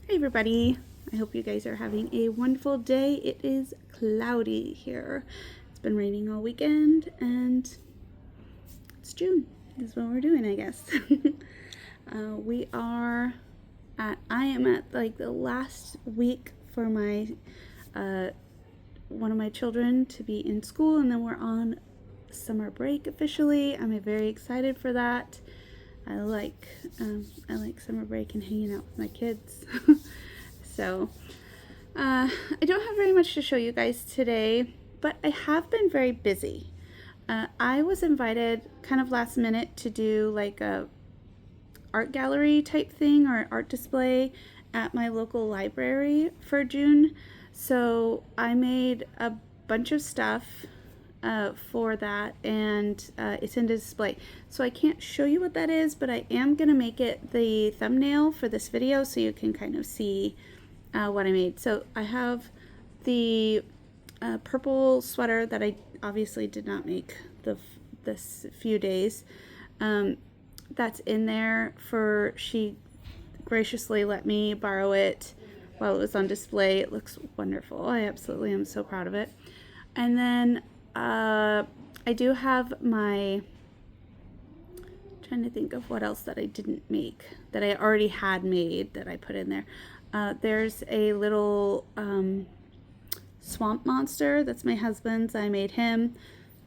Hey everybody, I hope you guys are having a wonderful day. It is cloudy here. It's been raining all weekend and it's June. This is what we're doing, I guess. I am at like the last week for my, one of my children to be in school, and then we're on summer break officially. I'm very excited for that. I like summer break and hanging out with my kids. So I don't have very much to show you guys today, but I have been very busy. I was invited kind of last minute to do like a art gallery type thing or art display at my local library for June. So I made a bunch of stuff for that, and it's in display. So I can't show you what that is, but I am going to make it the thumbnail for this video so you can kind of see what I made. So I have the purple sweater that I obviously did not make this few days. That's in there for, she graciously let me borrow it while it was on display. It looks wonderful. I absolutely am so proud of it. And then I do have my, trying to think of what else that I didn't make that I already had made that I put in there. There's a little swamp monster that's my husband's. I made him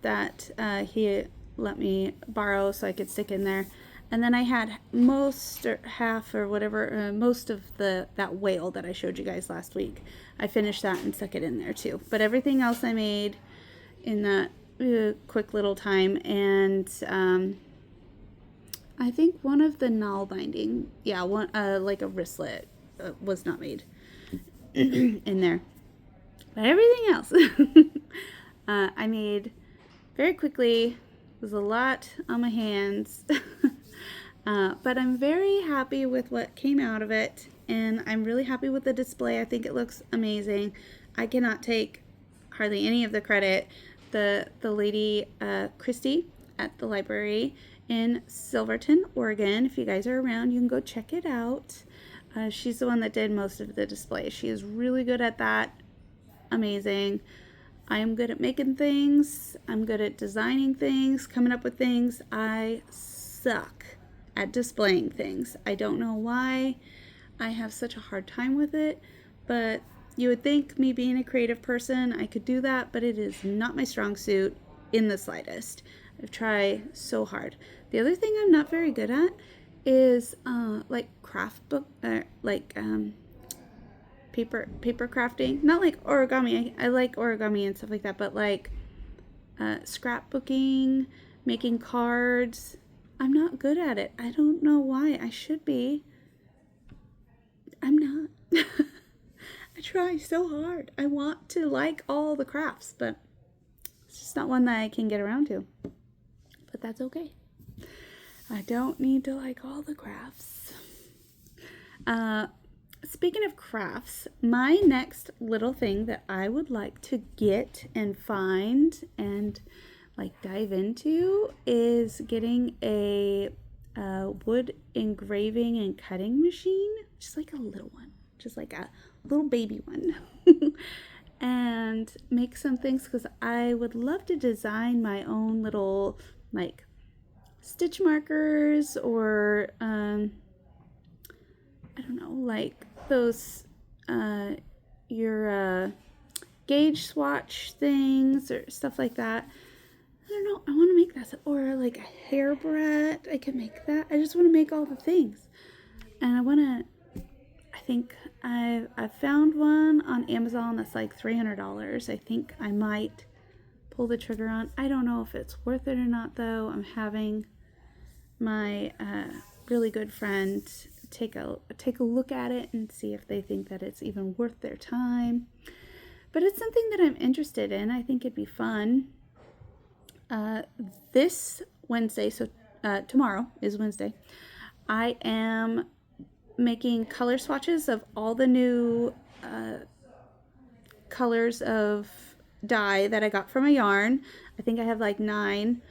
that he let me borrow so I could stick in there. And then I had most or half or whatever, most of that whale that I showed you guys last week. I finished that and stuck it in there too. But everything else I made in that quick little time. And I think one of the nail binding, yeah, one like a wristlet was not made in there. But everything else I made very quickly. It was a lot on my hands. But I'm very happy with what came out of it, and I'm really happy with the display. I think it looks amazing. I cannot take hardly any of the credit. The lady Christy at the library in Silverton, Oregon, if you guys are around, you can go check it out. She's the one that did most of the display. She is really good at that. Amazing. I am good at making things. I'm good at designing things, coming up with things. I suck at displaying things. I don't know why I have such a hard time with it, but you would think, me being a creative person, I could do that, but it is not my strong suit in the slightest. I've tried so hard. The other thing I'm not very good at is like craft book, paper crafting. Not like origami. I like origami and stuff like that, but like scrapbooking, making cards. I'm not good at it. I don't know why. I should be. I'm not. I try so hard. I want to like all the crafts, but it's just not one that I can get around to. But that's okay. I don't need to like all the crafts. Speaking of crafts, my next little thing that I would like to get and find and like dive into is getting a wood engraving and cutting machine, just like a little one, just like a little baby one. And make some things, because I would love to design my own little like stitch markers, or I don't know, like those your gauge swatch things or stuff like that. I don't know. I want to make that, or like a hairbrush. I could make that. I just want to make all the things, and I think I've found one on Amazon that's like $300. I think I might pull the trigger on. I don't know if it's worth it or not, though. I'm having my really good friend take a look at it and see if they think that it's even worth their time. But it's something that I'm interested in. I think it'd be fun. This Wednesday, so tomorrow is Wednesday, I am making color swatches of all the new colors of dye that I got from a yarn. I think I have like 9.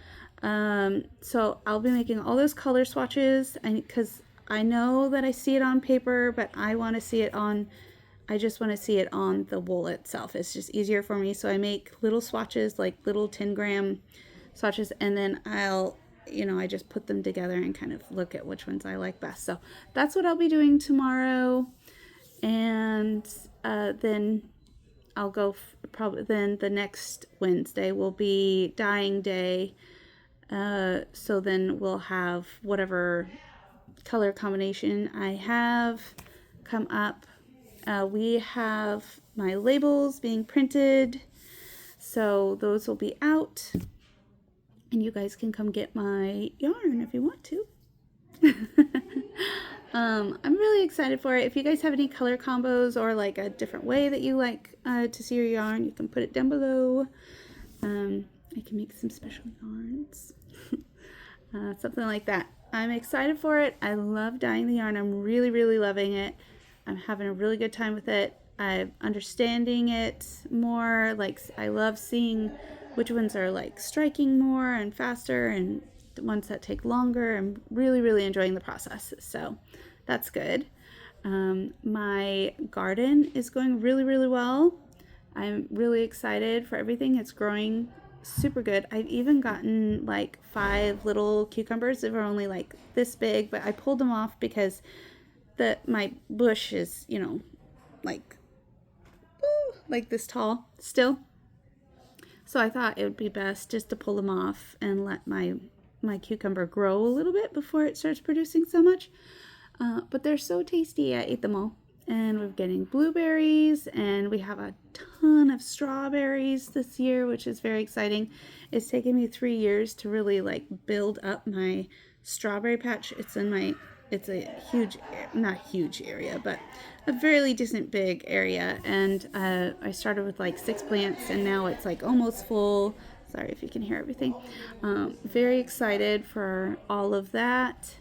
So I'll be making all those color swatches, because I know that I see it on paper, but I just want to see it on the wool itself. It's just easier for me. So I make little swatches, like little 10-gram swatches, and then I just put them together and kind of look at which ones I like best. So that's what I'll be doing tomorrow. And then I'll go probably then the next Wednesday will be dyeing day. So then we'll have whatever color combination I have come up. We have my labels being printed, so those will be out, and you guys can come get my yarn if you want to. I'm really excited for it. If you guys have any color combos or like a different way that you like to see your yarn, you can put it down below. I can make some special yarns. Something like that. I'm excited for it. I love dyeing the yarn. I'm really, really loving it. I'm having a really good time with it. I'm understanding it more. Like, I love seeing which ones are like striking more and faster and the ones that take longer. I'm really, really enjoying the process. So that's good. My garden is going really, really well. I'm really excited for everything. It's growing super good. I've even gotten like 5 little cucumbers that were only like this big, but I pulled them off because my bush is, like this tall still. So I thought it would be best just to pull them off and let my cucumber grow a little bit before it starts producing so much. But they're so tasty. I ate them all. And we're getting blueberries, and we have a ton of strawberries this year, which is very exciting. It's taken me 3 years to really like build up my strawberry patch. It's a huge, not huge area, but a fairly decent big area. And I started with like 6 plants, and now it's like almost full. Sorry if you can hear everything. Very excited for all of that.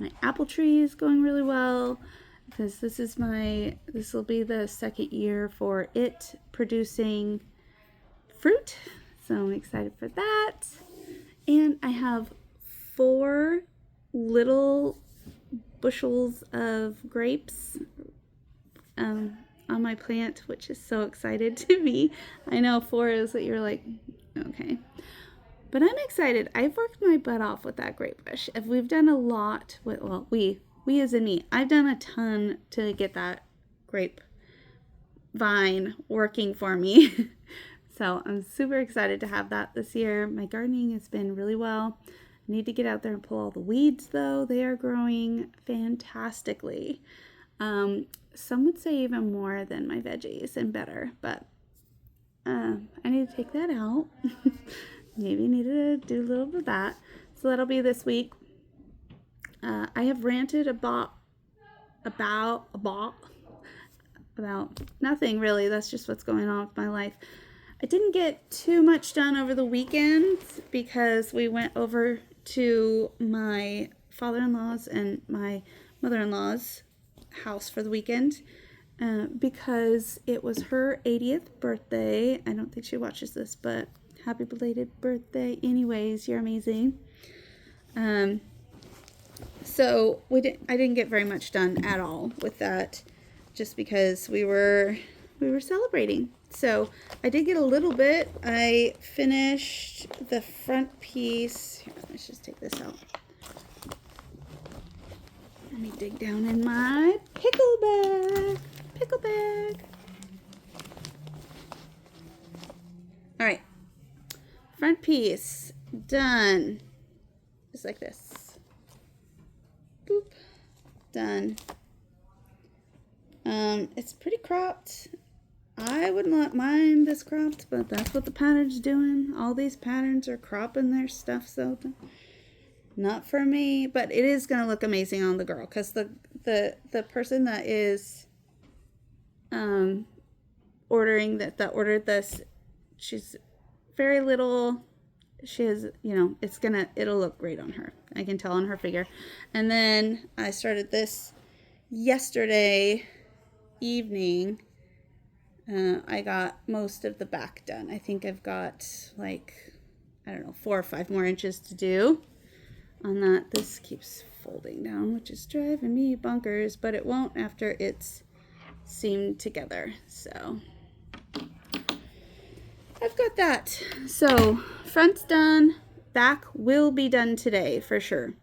My apple tree is going really well because this will be the second year for it producing fruit. So I'm excited for that. And I have 4 little bushels of grapes on my plant, which is so excited to me. I know 4 is what you're like, okay. But I'm excited. I've worked my butt off with that grape bush. If we've done a lot with, well, we as in me, I've done a ton to get that grape vine working for me. So I'm super excited to have that this year. My gardening has been really well. I need to get out there and pull all the weeds though. They are growing fantastically. Some would say even more than my veggies and better, but I need to take that out. Maybe need to do a little bit of that. So that'll be this week. I have ranted about nothing really. That's just what's going on with my life. I didn't get too much done over the weekend because we went over to my father-in-law's and my mother-in-law's house for the weekend because it was her 80th birthday. I don't think she watches this, but happy belated birthday. Anyways, you're amazing. So I didn't get very much done at all with that just because we were celebrating. So I did get a little bit. I finished the front piece. Here, let's just take this out. Let me dig down in my pickle bag. All right. Front piece done. Just like this. Boop. Done. It's pretty cropped. I would not mind this cropped, but that's what the pattern's doing. All these patterns are cropping their stuff, so not for me. But it is gonna look amazing on the girl, because the person that is ordered this, she's very little. She has, it'll look great on her. I can tell on her figure. And then I started this yesterday evening. I got most of the back done. I think I've got 4 or 5 more inches to do. on that. This keeps folding down, which is driving me bonkers, but it won't after it's seamed together. So I've got that. So front's done, back will be done today for sure.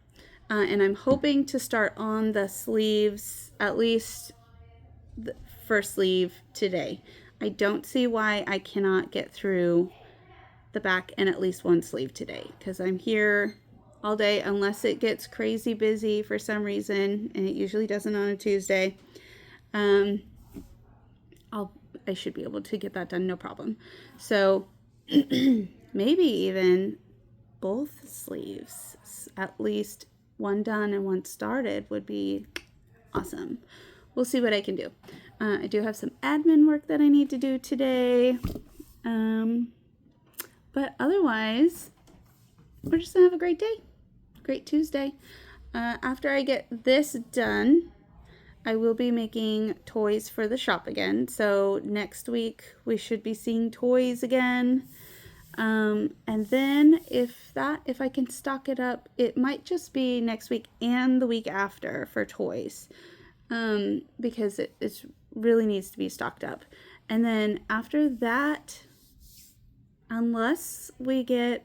And I'm hoping to start on the sleeves, at least the first sleeve today. I don't see why I cannot get through the back and at least one sleeve today, because I'm here all day unless it gets crazy busy for some reason, and it usually doesn't on a Tuesday. I should be able to get that done, no problem. So maybe even both sleeves, at least one done and one started, would be awesome. We'll see what I can do. I do have some admin work that I need to do today. But otherwise, we're just gonna have a great day. Great Tuesday. After I get this done, I will be making toys for the shop again. So next week we should be seeing toys again. And then if I can stock it up, it might just be next week and the week after for toys. Because it really needs to be stocked up. And then after that, unless we get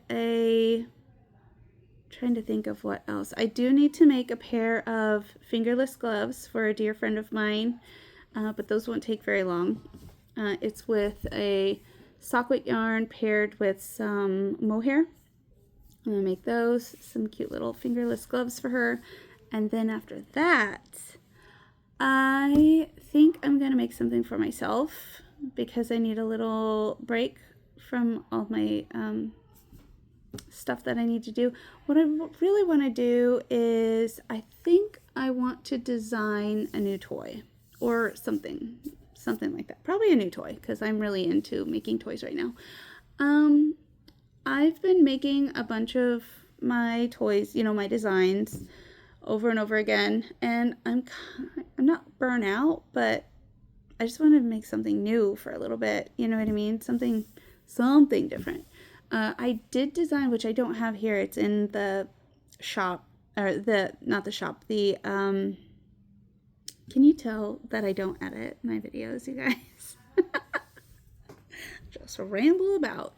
trying to think of what else. I do need to make a pair of fingerless gloves for a dear friend of mine, but those won't take very long. It's with a socklet yarn paired with some mohair. I'm gonna make those, some cute little fingerless gloves for her. And then after that, I think I'm gonna make something for myself because I need a little break from all my stuff that I need to do. What I really want to do is I think I want to design a new toy or something like that. Probably a new toy because I'm really into making toys right now. I've been making a bunch of my toys, my designs over and over again, and I'm not burnt out, but I just want to make something new for a little bit. You know what I mean? Something different. I did design, which I don't have here. It's in the shop, or not the shop, can you tell that I don't edit my videos, you guys? Just ramble about.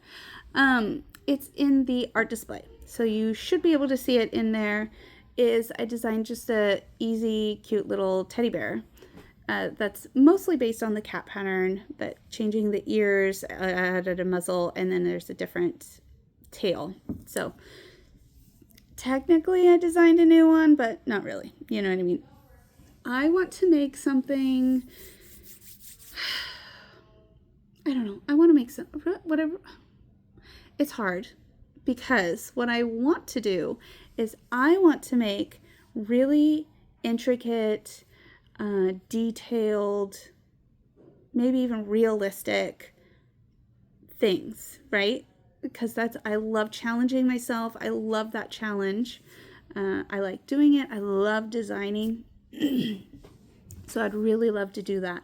It's in the art display, so you should be able to see it in there. I designed just a easy, cute little teddy bear. That's mostly based on the cat pattern, but changing the ears, added a muzzle, and then there's a different tail. So technically I designed a new one, but not really. You know what I mean? I want to make something, I don't know. I want to make some, whatever. It's hard because what I want to do is I want to make really intricate, detailed, maybe even realistic things, right? Because I love challenging myself. I love that challenge. I like doing it. I love designing. So I'd really love to do that.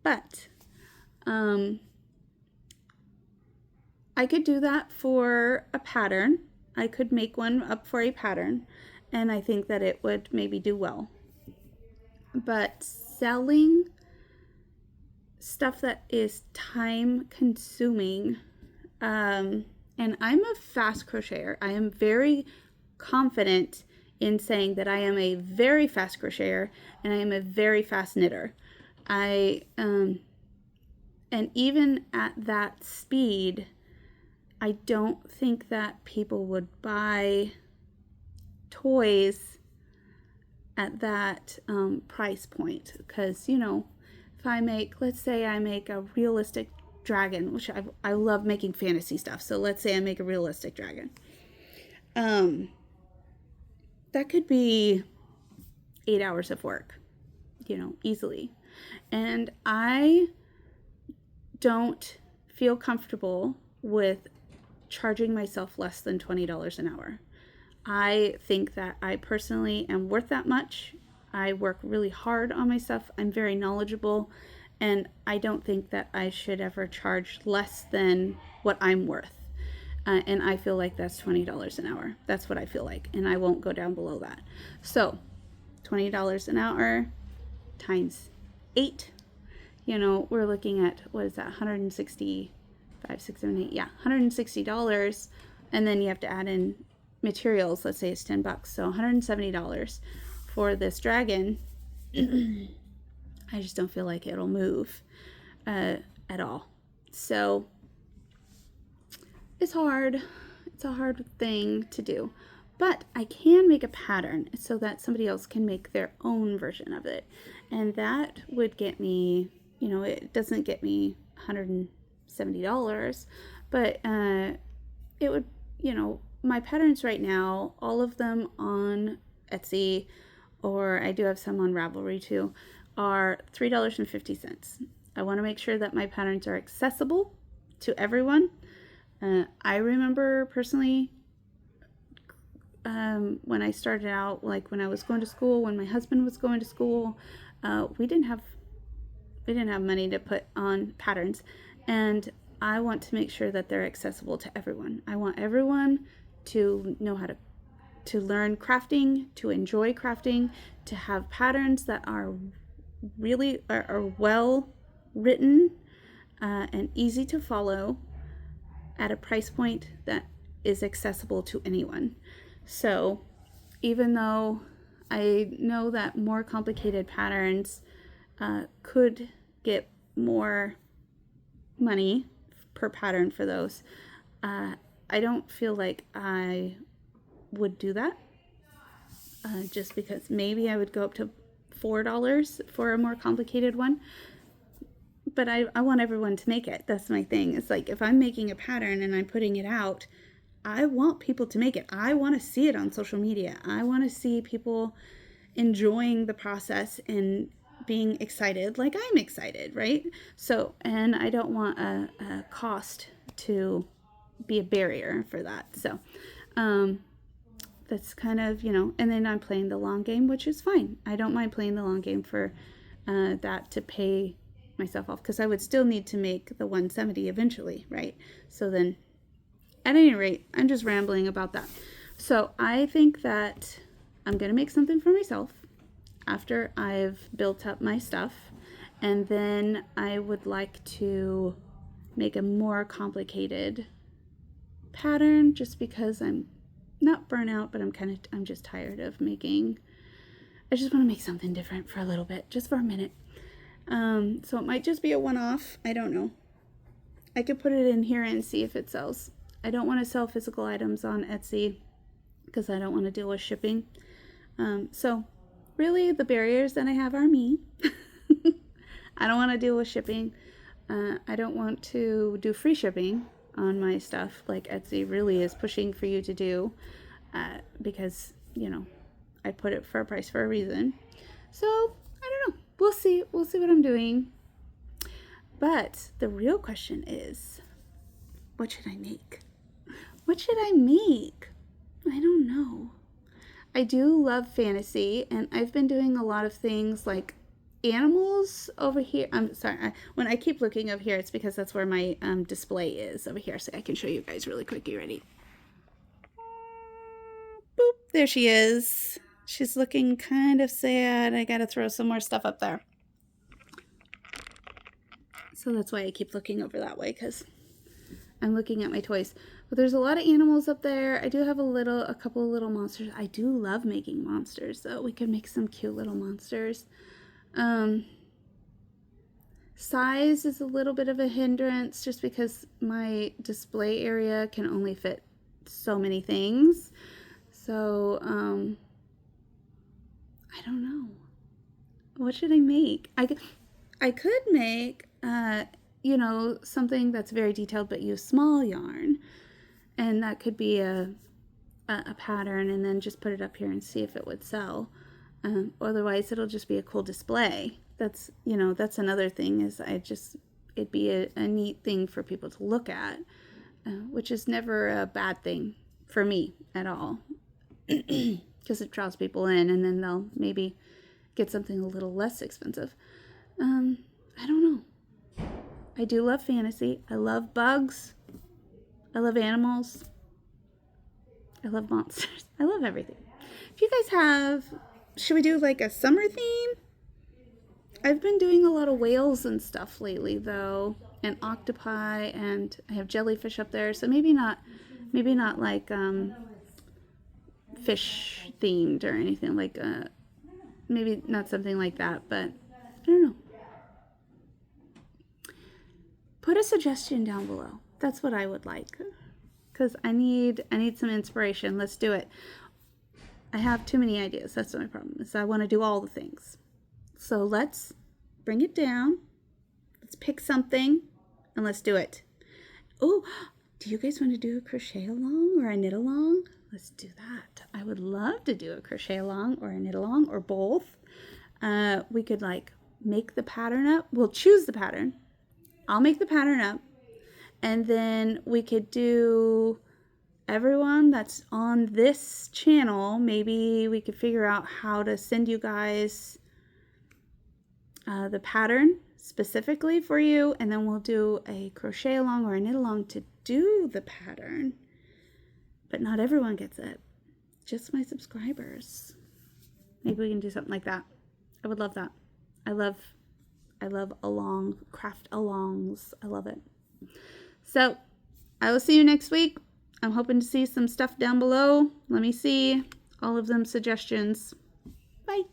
But I could do that for a pattern. I could make one up for a pattern, and I think that it would maybe do well. But selling stuff that is time consuming, and I'm a fast crocheter. I am very confident in saying that I am a very fast crocheter and I am a very fast knitter. And even at that speed, I don't think that people would buy toys at that price point, because if I make, let's say I make a realistic dragon, which I love making fantasy stuff, so let's say I make a realistic dragon, that could be 8 hours of work, easily, and I don't feel comfortable with charging myself less than $20 an hour. I think that I personally am worth that much. I work really hard on my stuff. I'm very knowledgeable, and I don't think that I should ever charge less than what I'm worth. And I feel like that's $20 an hour. That's what I feel like. And I won't go down below that. So $20 an hour times 8, we're looking at, what is that, 165, 6, 7, 8, yeah, $160. And then you have to add in materials. Let's say it's $10. So $170 for this dragon. I just don't feel like it'll move at all. So it's hard. It's a hard thing to do. But I can make a pattern so that somebody else can make their own version of it. And that would get me, it doesn't get me $170, but it would, my patterns right now, all of them on Etsy, or I do have some on Ravelry too, are $3.50. I want to make sure that my patterns are accessible to everyone. I remember personally, when I started out, like when I was going to school, when my husband was going to school, we didn't have money to put on patterns, and I want to make sure that they're accessible to everyone. I want everyone to know how to learn crafting, to enjoy crafting, to have patterns that are really are well written and easy to follow at a price point that is accessible to anyone. So even though I know that more complicated patterns could get more money per pattern for those, I don't feel like I would do that, just because maybe I would go up to $4 for a more complicated one. But I want everyone to make it. That's my thing. It's like, if I'm making a pattern and I'm putting it out, I want people to make it. I want to see it on social media. I want to see people enjoying the process and being excited like I'm excited, right? So, and I don't want a cost to be a barrier for that. So, that's kind of, and then I'm playing the long game, which is fine. I don't mind playing the long game for that to pay myself off, because I would still need to make the 170 eventually, right? So then, at any rate, I'm just rambling about that. So I think that I'm going to make something for myself after I've built up my stuff, and then I would like to make a more complicated pattern, just because I'm not burnout, but I'm just tired of making. I just want to make something different for a little bit, just for a minute. So it might just be a one-off. I don't know. I could put it in here and see if it sells. I don't want to sell physical items on Etsy because I don't want to deal with shipping. So really the barriers that I have are me. I don't want to deal with shipping. I don't want to do free shipping on my stuff like Etsy really is pushing for you to do, because, I put it for a price for a reason. So I don't know. We'll see what I'm doing. But the real question is, what should I make? What should I make? I don't know. I do love fantasy, and I've been doing a lot of things like animals over here. I'm sorry, when I keep looking over here, it's because that's where my display is over here, so I can show you guys really quick. You ready? Boop, there she is. She's looking kind of sad. I gotta throw some more stuff up there. So that's why I keep looking over that way, because I'm looking at my toys. But there's a lot of animals up there. I do have a couple of little monsters. I do love making monsters, so we could make some cute little monsters. Size is a little bit of a hindrance, just because my display area can only fit so many things. So, I don't know. What should I make? I could make, something that's very detailed, but use small yarn. And that could be a pattern, and then just put it up here and see if it would sell. Otherwise, it'll just be a cool display. That's another thing, is it'd be a neat thing for people to look at, which is never a bad thing for me at all. Because it draws people in, and then they'll maybe get something a little less expensive. I don't know. I do love fantasy. I love bugs. I love animals. I love monsters. I love everything. If you guys have, should we do like a summer theme? I've been doing a lot of whales and stuff lately though, and octopi, and I have jellyfish up there, so maybe not like fish themed or anything like maybe not something like that, but I don't know. Put a suggestion down below. That's what I would like, because I need some inspiration. Let's do it. I have too many ideas. That's my problem, is I want to do all the things. So let's bring it down. Let's pick something and let's do it. Oh, do you guys want to do a crochet along or a knit along? Let's do that. I would love to do a crochet along or a knit along or both. We could like make the pattern up. We'll choose the pattern. I'll make the pattern up, and then we could do everyone that's on this channel. Maybe we could figure out how to send you guys the pattern specifically for you, and then we'll do a crochet along or a knit along to do the pattern. But not everyone gets it, just my subscribers. Maybe we can do something like that. I would love that. I love craft alongs. I love it. So I will see you next week. I'm hoping to see some stuff down below. Let me see all of them suggestions. Bye.